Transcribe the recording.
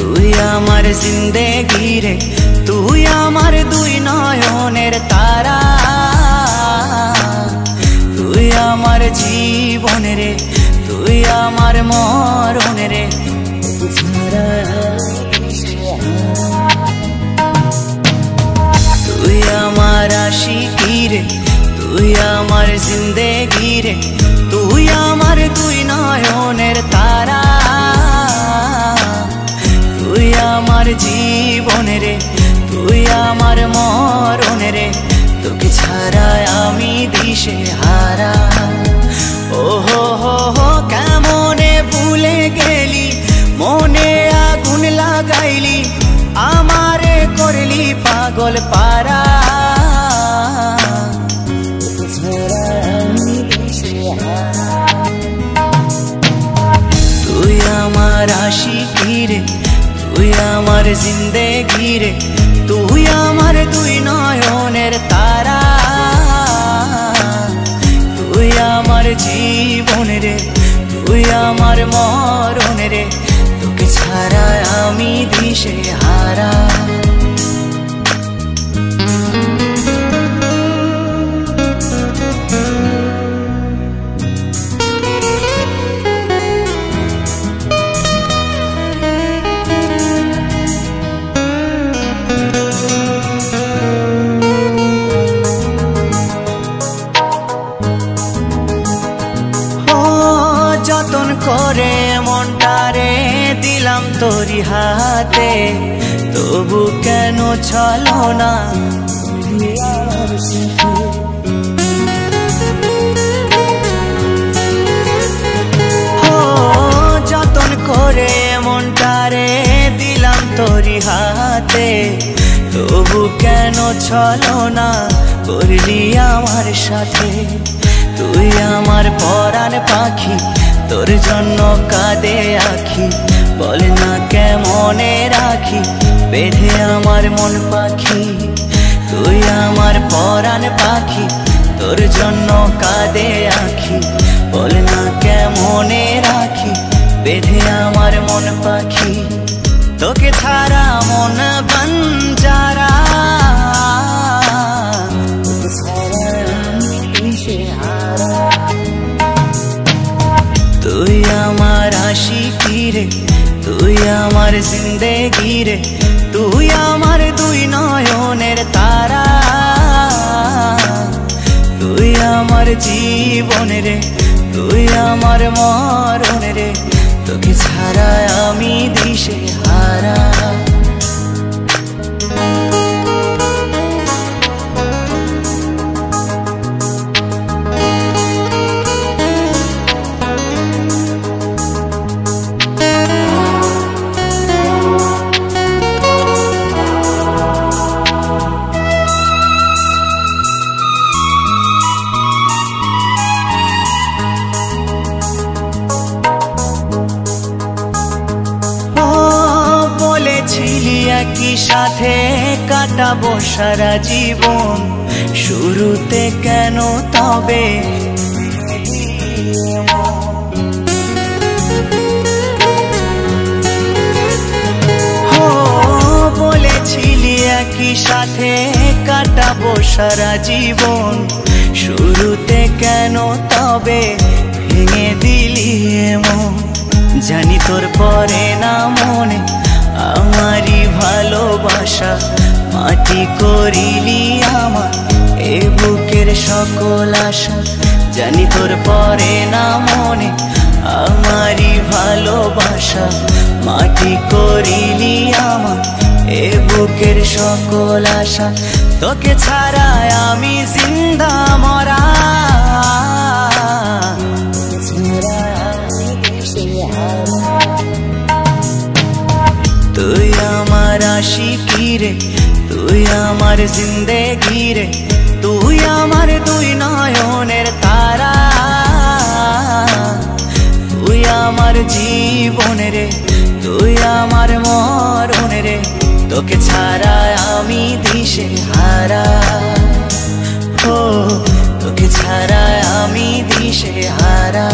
তুই আমার জিন্দেগি রে, তুই আমার দুই নয়নের তারা, তুই আমার জীবন রে, তুই আমার মরণ রে। তুই আমার আশিকি রে, তুই আমার জিন্দেগি রে, তুই আমার দুই নয়নের তারা, তুই আমার জীবন রে, তুই আমার মরণ রে। তোকে ছাড়া আমি দিশে হারা। ও হো হো হো কেমনে ভুলে গেলি, মনে আগুন লাগাইলি, আমারে করলি পাগল পারা। তুই আমার আশিকি রে, তুই আমার জিন্দেগি রে, তুই আমার দুই নয়নের তারা, তুই আমার জীবন রে, তুই আমার মরণ রে। তোকে ছাড়া আমি দিশে হারা। যতন করে মনটারে দিলাম তোরি হাতে, তবু কেন চলো না। যতন করে মনটারে দিলাম তোরি হাতে, তবু কেন চলো না করলি আমার সাথে। তুই আমার পরাণ পাখি, তোর জন্য কাঁদে আখি, বল না কেমনে রাখি বেঁধে আমার মন পাখি। তুই আমার পরাণ পাখি, তোর জন্য কাঁদে আখি, বল না কেমনে রাখি বেঁধে আমার মন পাখি। তোকে ছাড়া মন বাঞ্জারা, তুই আমার আশিকি রে, তুই আমার জিন্দেগি রে, তুই আমার দুই নয়নের তারা, তুই আমার জীবন রে, তুই আমার মরণ রে। তোকে ছাড়া আমি দিশে হারা। একই সাথে কাটাবো সারা জীবন, শুরুতে কেন তবে বলেছিলি একই সাথে কাটাবো সারা জীবন, শুরুতে কেন তবে ভেঙে দিলি এমন। জানি তোর পরে না মনে আমারি ভালোবাসা, মাটি করিলি আমার এ বুকের সকল আশা। জানি তোর পরে না মনে আমারি ভালোবাসা, মাটি করিলি আমার এ বুকের সকল আশা। তোকে ছাড়া আমি জিন্দা মরা। তুই আমার আশিকি রে, তুই আমার জিন্দেগি রে, তুই আমার দুই নয়নের তারা, তুই আমার জীবন রে, তুই আমার মরণ রে। তোকে ছাড়া আমি দিশে হারা। ও তোকে ছাড়া আমি দিশে হারা।